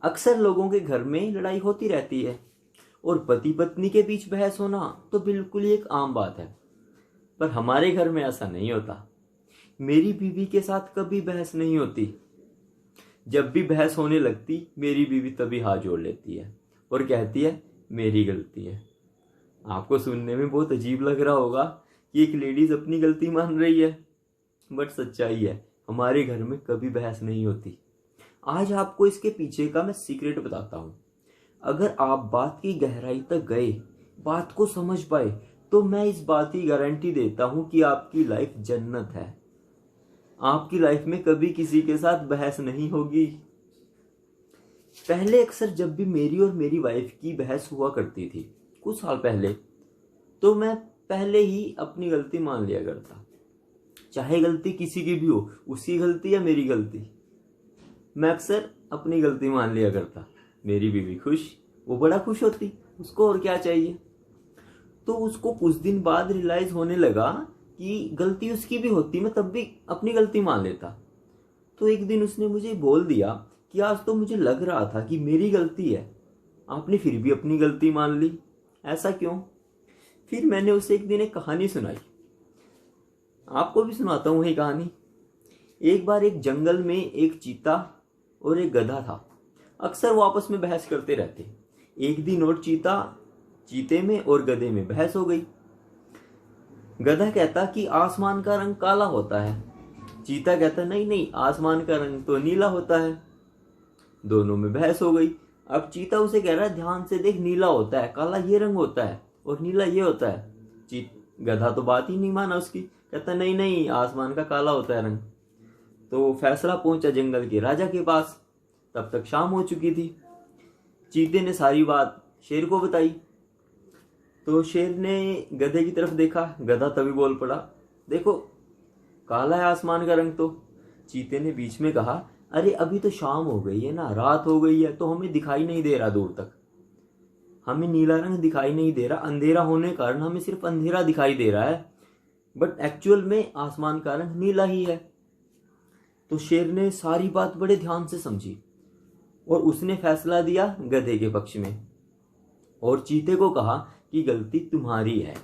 अक्सर लोगों के घर में लड़ाई होती रहती है और पति पत्नी के बीच बहस होना तो बिल्कुल ही एक आम बात है। पर हमारे घर में ऐसा नहीं होता। मेरी बीवी के साथ कभी बहस नहीं होती। जब भी बहस होने लगती मेरी बीवी तभी हाथ जोड़ लेती है और कहती है मेरी गलती है। आपको सुनने में बहुत अजीब लग रहा होगा कि एक लेडीज अपनी गलती मान रही है, बट सच्चाई है हमारे घर में कभी बहस नहीं होती। आज आपको इसके पीछे का मैं सीक्रेट बताता हूँ। अगर आप बात की गहराई तक गए, बात को समझ पाए, तो मैं इस बात की गारंटी देता हूँ कि आपकी लाइफ जन्नत है। आपकी लाइफ में कभी किसी के साथ बहस नहीं होगी। पहले अक्सर जब भी मेरी और मेरी वाइफ की बहस हुआ करती थी कुछ साल पहले, तो मैं पहले ही अपनी गलती मान लिया करता। चाहे गलती किसी की भी हो, उसकी गलती या मेरी गलती, मैं अक्सर अपनी गलती मान लिया करता। मेरी बीवी खुश, वो बड़ा खुश होती, उसको और क्या चाहिए। तो उसको कुछ दिन बाद रियलाइज होने लगा कि गलती उसकी भी होती, मैं तब भी अपनी गलती मान लेता। तो एक दिन उसने मुझे बोल दिया कि आज तो मुझे लग रहा था कि मेरी गलती है, आपने फिर भी अपनी गलती मान ली, ऐसा क्यों। फिर मैंने उसे एक दिन एक कहानी सुनाई। आपको भी सुनाता हूँ ये कहानी। एक बार एक जंगल में एक चीता और एक गधा था। अक्सर वो आपस में बहस करते रहते। एक दिन और चीते में और गधे में बहस हो गई। गधा कहता कि आसमान का रंग काला होता है। चीता कहता नहीं नहीं, आसमान का रंग तो नीला होता है। दोनों में बहस हो गई। अब चीता उसे कह रहा है ध्यान से देख, नीला होता है, काला ये रंग होता है और नीला ये होता है। गधा तो बात ही नहीं माना उसकी, कहता नहीं नहीं, आसमान का काला होता है रंग। तो फैसला पहुंचा जंगल के राजा के पास। तब तक शाम हो चुकी थी। चीते ने सारी बात शेर को बताई। तो शेर ने गधे की तरफ देखा। गधा तभी बोल पड़ा, देखो काला है आसमान का रंग। तो चीते ने बीच में कहा, अरे अभी तो शाम हो गई है ना, रात हो गई है, तो हमें दिखाई नहीं दे रहा दूर तक, हमें नीला रंग दिखाई नहीं दे रहा, अंधेरा होने के कारण हमें सिर्फ अंधेरा दिखाई दे रहा है, बट एक्चुअल में आसमान का रंग नीला ही है। तो शेर ने सारी बात बड़े ध्यान से समझी और उसने फैसला दिया गधे के पक्ष में और चीते को कहा कि गलती तुम्हारी है,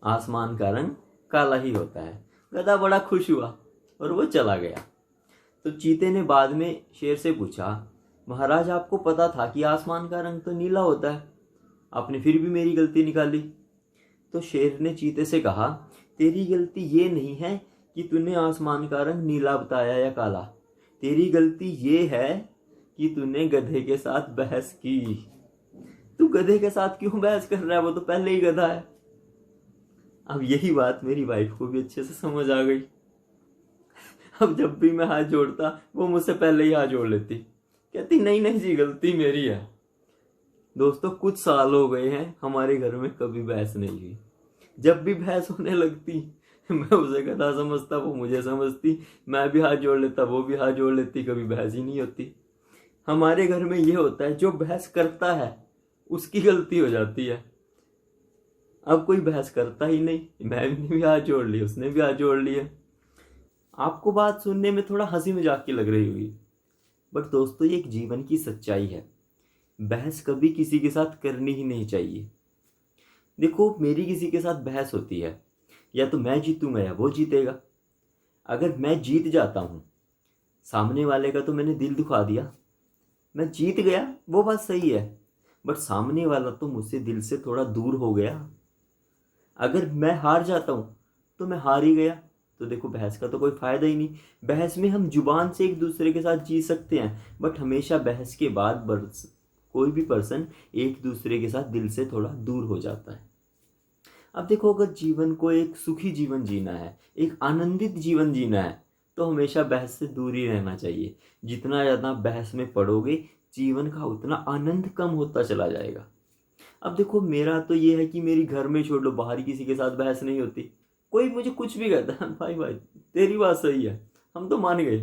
आसमान का रंग काला ही होता है। गधा बड़ा खुश हुआ और वो चला गया। तो चीते ने बाद में शेर से पूछा, महाराज आपको पता था कि आसमान का रंग तो नीला होता है, आपने फिर भी मेरी गलती निकाली। तो शेर ने चीते से कहा, तेरी गलती ये नहीं है कि तूने आसमान का रंग नीला बताया या काला, तेरी गलती ये है कि तूने गधे के साथ बहस की। तू गधे के साथ क्यों बहस कर रहा है, वो तो पहले ही गधा है। अब यही बात मेरी वाइफ को भी अच्छे से समझ आ गई। अब जब भी मैं हाथ जोड़ता वो मुझसे पहले ही हाथ जोड़ लेती, कहती नहीं नहीं जी, गलती मेरी है। दोस्तों कुछ साल हो गए हैं हमारे घर में कभी बहस नहीं हुई। जब भी बहस होने लगती मैं उसे गधा समझता, वो मुझे समझती, मैं भी हाथ जोड़ लेता, वो भी हाथ जोड़ लेती, कभी बहस ही नहीं होती। हमारे घर में ये होता है, जो बहस करता है उसकी गलती हो जाती है। अब कोई बहस करता ही नहीं, मैंने भी हाथ जोड़ ली, उसने भी हाथ जोड़ लिए। आपको बात सुनने में थोड़ा हंसी मजाक की लग रही होगी, बट दोस्तों ये एक जीवन की सच्चाई है। बहस कभी किसी के साथ करनी ही नहीं चाहिए। देखो मेरी किसी के साथ बहस होती है, या तो मैं जीतूंगा या वो जीतेगा। अगर मैं जीत जाता हूँ, सामने वाले का तो मैंने दिल दुखा दिया, मैं जीत गया वो बात सही है, बट सामने वाला तो मुझसे दिल से थोड़ा दूर हो गया। अगर मैं हार जाता हूँ तो मैं हार ही गया, तो देखो बहस का तो कोई फायदा ही नहीं। बहस में हम जुबान से एक दूसरे के साथ जीत सकते हैं, बट हमेशा बहस के बाद कोई भी पर्सन एक दूसरे के साथ दिल से थोड़ा दूर हो जाता है। अब देखो अगर जीवन को एक सुखी जीवन जीना है, एक आनंदित जीवन जीना है, तो हमेशा बहस से दूर ही रहना चाहिए। जितना ज़्यादा बहस में पड़ोगे जीवन का उतना आनंद कम होता चला जाएगा। अब देखो मेरा तो ये है कि मेरी घर में छोड़ लो, बाहर किसी के साथ बहस नहीं होती। कोई मुझे कुछ भी कहता है, भाई भाई तेरी बात सही है, हम तो मान गए।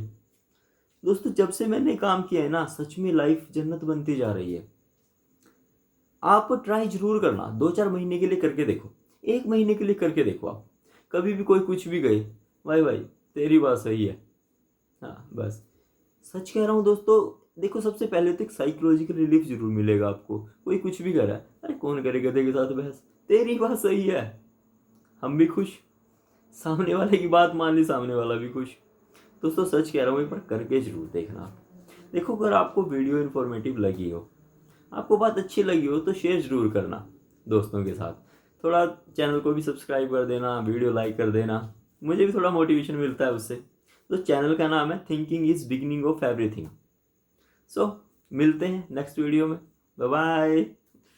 दोस्तों जब से मैंने काम किया है ना, सच में लाइफ जन्नत बनती जा रही है। आप ट्राई जरूर करना, 2-4 महीने के लिए करके देखो, 1 महीने के लिए करके देखो। आप कभी भी कोई कुछ भी गए, भाई भाई तेरी बात सही है, हाँ बस। सच कह रहा हूँ दोस्तों, देखो सबसे पहले तो एक साइकोलॉजिकल रिलीफ जरूर मिलेगा आपको। कोई कुछ भी कर रहा है, अरे कौन करे गधे के साथ बहस, तेरी बात सही है, हम भी खुश, सामने वाले की बात मान ली, सामने वाला भी खुश। दोस्तों सच कह रहा हूँ, एक बार करके जरूर देखना आप। देखो अगर आपको वीडियो इन्फॉर्मेटिव लगी हो, आपको बात अच्छी लगी हो, तो शेयर जरूर करना दोस्तों के साथ। थोड़ा चैनल को भी सब्सक्राइब कर देना, वीडियो लाइक कर देना, मुझे भी थोड़ा मोटिवेशन मिलता है उससे। तो चैनल का नाम है thinking is beginning of everything. So मिलते हैं नेक्स्ट वीडियो में। Bye bye.